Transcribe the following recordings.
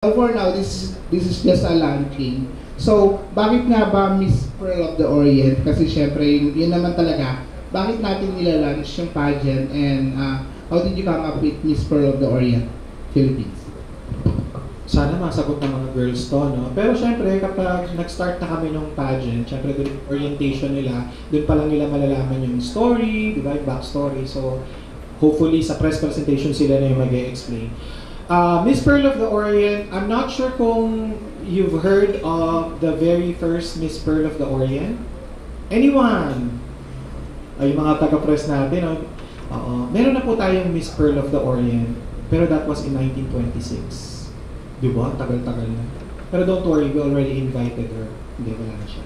For now, this is just a launching. So, bakit nga ba Miss Pearl of the Orient? Kasi syempre, yun naman talaga, bakit natin nila-launch yung pageant and how did you come up with Miss Pearl of the Orient Philippines? Sana masagot ng mga girls to, no? Pero syempre, kapag nag-start na kami ng pageant, syempre doon orientation nila, doon pa lang nila malalaman yung story, di ba, yung backstory. So, hopefully, sa press presentation sila na yung mag-explain. Miss Pearl of the Orient, I'm not sure kung you've heard of the very first Miss Pearl of the Orient. Anyone? Ay, mga taga-press natin, no? Meron na po tayong Miss Pearl of the Orient, pero that was in 1926. Di ba? Tagal-tagal na. Pero don't worry, we already invited her. Hindi, wala na siya.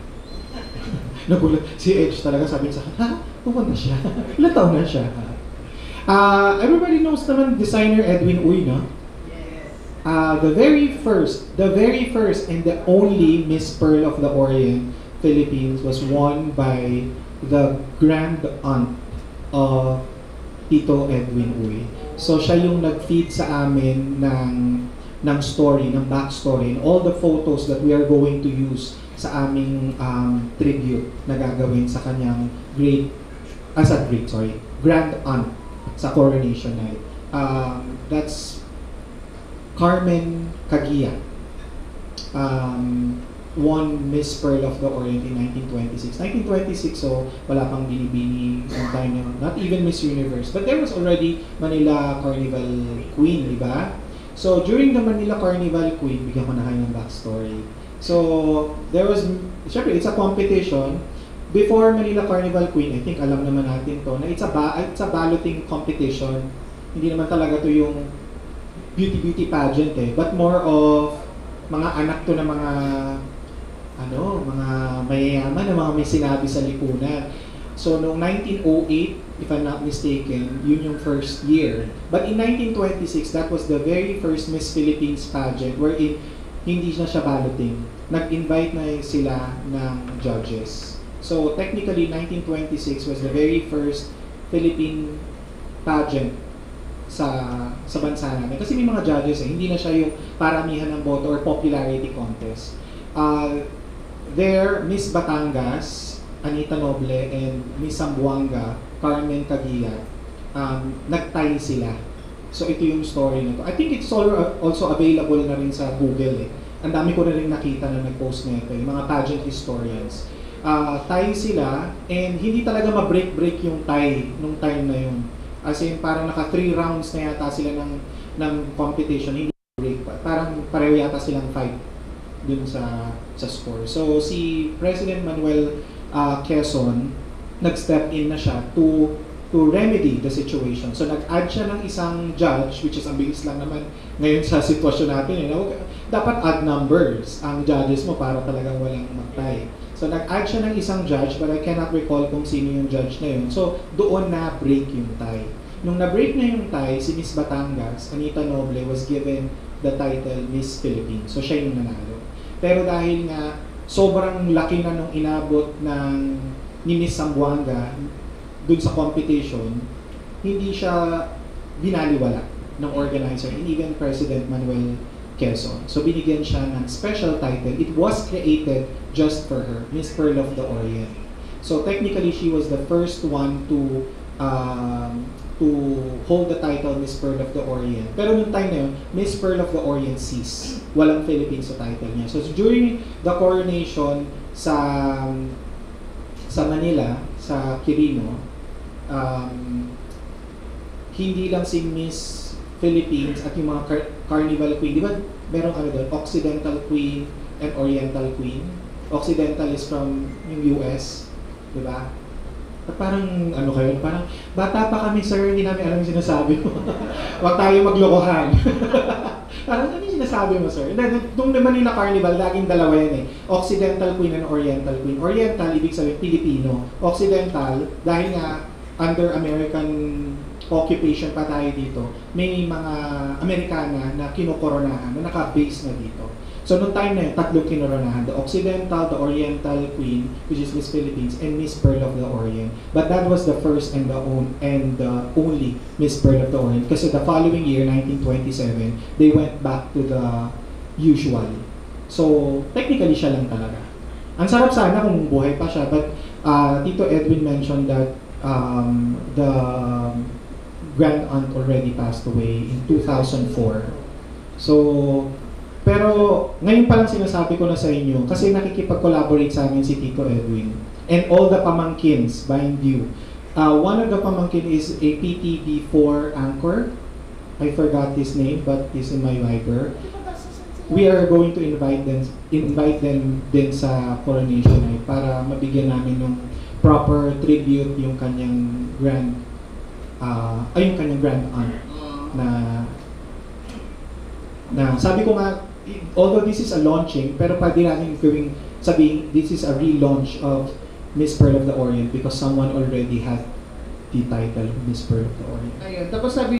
Nagulat. Si Edge talaga sabi sa akin, ha? Pupunta siya. Ilan taon na siya? Everybody knows naman designer Edwin Uy, no? The very first and the only Miss Pearl of the Orient Philippines was won by the grand aunt of Tito Edwin Uy. So siya yung nag-feed sa amin ng story, ng backstory, and all the photos that we are going to use sa aming tribute na gagawin sa kanyang grand aunt sa coronation night. That's Carmen Caguia, won Miss Pearl of the Orient in 1926. 1926, so wala pang binibini yung time na, not even Miss Universe. But there was already Manila Carnival Queen, di ba? So during the Manila Carnival Queen, bigyan ko na kayo ng backstory. So there was, syempre it's a competition. Before Manila Carnival Queen, I think alam naman natin to, na it's a balloting competition. Hindi naman talaga to yung beauty pageant but more of mga anak to na mga mayayaman na mga may sinabi sa lipunan. So noong 1908, if I'm not mistaken, yun yung first year. But in 1926, that was the very first Miss Philippines pageant wherein hindi na siya balloting. Nag-invite na sila ng judges. So technically, 1926 was the very first Philippine pageant sa bansa namin. Kasi may mga judges hindi na siya yung paramihan ng boto or popularity contest. There, Miss Batangas, Anita Noble, and Miss Zamboanga, Carmen Caguia, nag-tie sila. So ito yung story na to. I think it's also available na rin sa Google Ang dami ko na rin nakita na nag-post nito, yung mga pageant historians. Tie sila, and hindi talaga ma-break yung tie nung time na yun. As in, parang naka 3 rounds na yata sila ng competition, hindi break pa. Parang pareho yata silang fight dun sa score. So, si President Manuel Quezon, nag-step in na siya to remedy the situation. So, nag-add siya ng isang judge, which is ang bilis lang naman ngayon sa sitwasyon natin. Dapat add numbers ang judges mo para talagang walang mag-tie. So, nag-add siya ng isang judge, but I cannot recall kung sino yung judge na yun. So, doon na-break yung tie. Nung na-break na yung tie, si Miss Batangas, Anita Noble, was given the title Miss Philippines. So, siya yung nanalo. Pero dahil nga, sobrang laki na nung inabot ni Miss Zamboanga dun sa competition, hindi siya binaliwala ng organizer and even President Manuel Quezon. So binigyan siya ng special title. It was created just for her, Miss Pearl of the Orient. So technically, she was the first one to hold the title Miss Pearl of the Orient. Pero nung time na yun, Miss Pearl of the Orient ceased. Walang Philippines sa title niya. So during the coronation sa Manila, sa Quirino, hindi lang si Miss Philippines at yung mga Carnival Queen, di ba merong doon, Occidental Queen and Oriental Queen. Occidental is from yung US, di ba? At parang parang bata pa kami, sir, hindi namin alam yung sinasabi mo. Huwag tayo maglokohan. Parang ano yung sinasabi mo, sir? Nung Manila Carnival, laging dalawa yan Occidental Queen and Oriental Queen. Oriental, ibig sabihin Pilipino. Occidental, dahil nga under American occupation pa tayo dito, may mga Amerikana na kinokoronahan, na naka-base na dito. So, noong time na yun, tatlong kinoronahan. The Occidental, the Oriental Queen, which is Miss Philippines, and Miss Pearl of the Orient. But that was the first and the only Miss Pearl of the Orient. Kasi the following year, 1927, they went back to the usual. So, technically siya lang talaga. Ang sarap sana kung buhay pa siya, but Tito Edwin mentioned that the grand aunt already passed away in 2004. So, pero ngayon pa lang sinasabi ko na sa inyo, kasi nakikipag-collaborate sa amin si Tito Edwin and all the pamangkins, mind you. One of the pamangkin is a PTV4 anchor. I forgot his name, but he's in my Viber. We are going to invite them din sa coronation night para mabigyan namin ng proper tribute yung kanyang grand aunt na sabi ko nga, although this is a launching, pero pwede natin sabihin this is a relaunch of Miss Pearl of the Orient because someone already had the title Miss Pearl of the Orient. Ayun, tapos sabi